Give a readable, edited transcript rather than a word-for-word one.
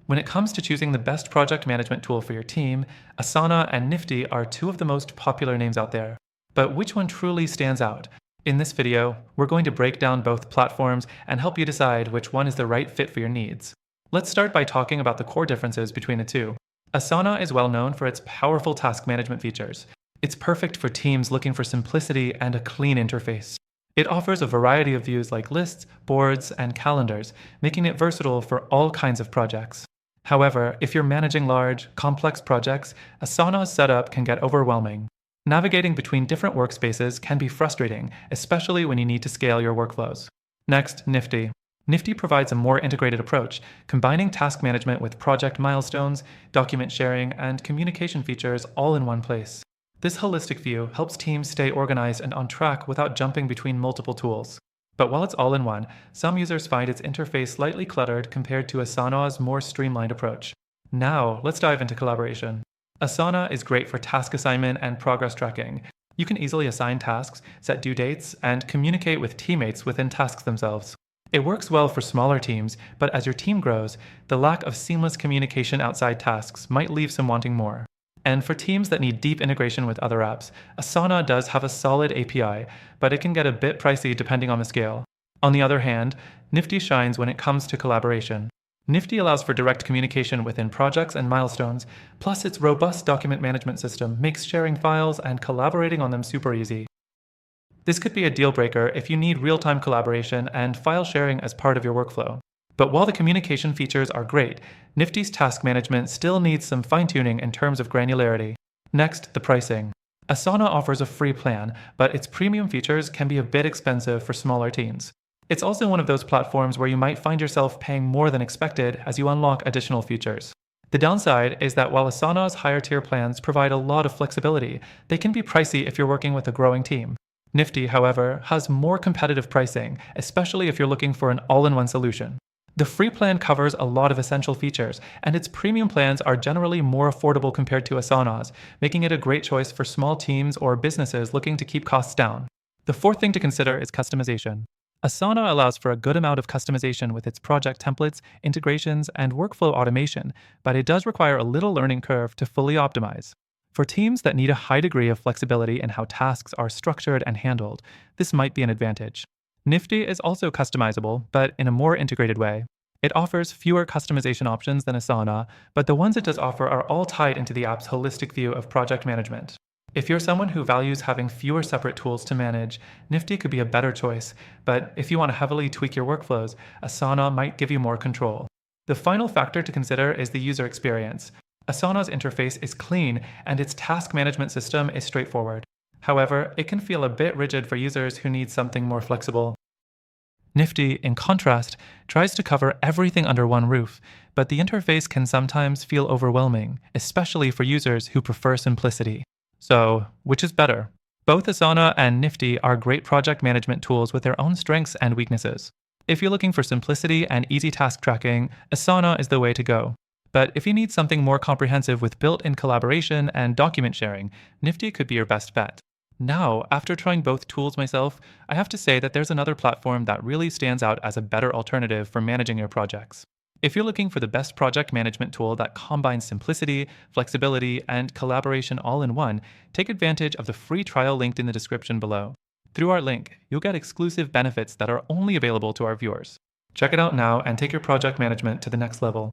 When it comes to choosing the best project management tool for your team, Asana and Nifty are two of the most popular names out there. But which one truly stands out? In this video, we're going to break down both platforms and help you decide which one is the right fit for your needs. Let's start by talking about the core differences between the two. Asana is well known for its powerful task management features. It's perfect for teams looking for simplicity and a clean interface. It offers a variety of views like lists, boards, and calendars, making it versatile for all kinds of projects. However, if you're managing large, complex projects, Asana's setup can get overwhelming. Navigating between different workspaces can be frustrating, especially when you need to scale your workflows. Next, Nifty. Nifty provides a more integrated approach, combining task management with project milestones, document sharing, and communication features all in one place. This holistic view helps teams stay organized and on track without jumping between multiple tools. But while it's all in one, some users find its interface slightly cluttered compared to Asana's more streamlined approach. Now, let's dive into collaboration. Asana is great for task assignment and progress tracking. You can easily assign tasks, set due dates, and communicate with teammates within tasks themselves. It works well for smaller teams, but as your team grows, the lack of seamless communication outside tasks might leave some wanting more. And for teams that need deep integration with other apps, Asana does have a solid API, but it can get a bit pricey depending on the scale. On the other hand, Nifty shines when it comes to collaboration. Nifty allows for direct communication within projects and milestones, plus its robust document management system makes sharing files and collaborating on them super easy. This could be a deal breaker if you need real-time collaboration and file sharing as part of your workflow. But while the communication features are great, Nifty's task management still needs some fine-tuning in terms of granularity. Next, the pricing. Asana offers a free plan, but its premium features can be a bit expensive for smaller teams. It's also one of those platforms where you might find yourself paying more than expected as you unlock additional features. The downside is that while Asana's higher-tier plans provide a lot of flexibility, they can be pricey if you're working with a growing team. Nifty, however, has more competitive pricing, especially if you're looking for an all-in-one solution. The free plan covers a lot of essential features, and its premium plans are generally more affordable compared to Asana's, making it a great choice for small teams or businesses looking to keep costs down. The fourth thing to consider is customization. Asana allows for a good amount of customization with its project templates, integrations, and workflow automation, but it does require a little learning curve to fully optimize. For teams that need a high degree of flexibility in how tasks are structured and handled, this might be an advantage. Nifty is also customizable, but in a more integrated way. It offers fewer customization options than Asana, but the ones it does offer are all tied into the app's holistic view of project management. If you're someone who values having fewer separate tools to manage, Nifty could be a better choice, but if you want to heavily tweak your workflows, Asana might give you more control. The final factor to consider is the user experience. Asana's interface is clean, and its task management system is straightforward. However, it can feel a bit rigid for users who need something more flexible. Nifty, in contrast, tries to cover everything under one roof, but the interface can sometimes feel overwhelming, especially for users who prefer simplicity. So, which is better? Both Asana and Nifty are great project management tools with their own strengths and weaknesses. If you're looking for simplicity and easy task tracking, Asana is the way to go. But if you need something more comprehensive with built-in collaboration and document sharing, Nifty could be your best bet. Now, after trying both tools myself, I have to say that there's another platform that really stands out as a better alternative for managing your projects. If you're looking for the best project management tool that combines simplicity, flexibility, and collaboration all in one, take advantage of the free trial linked in the description below. Through our link, you'll get exclusive benefits that are only available to our viewers. Check it out now and take your project management to the next level.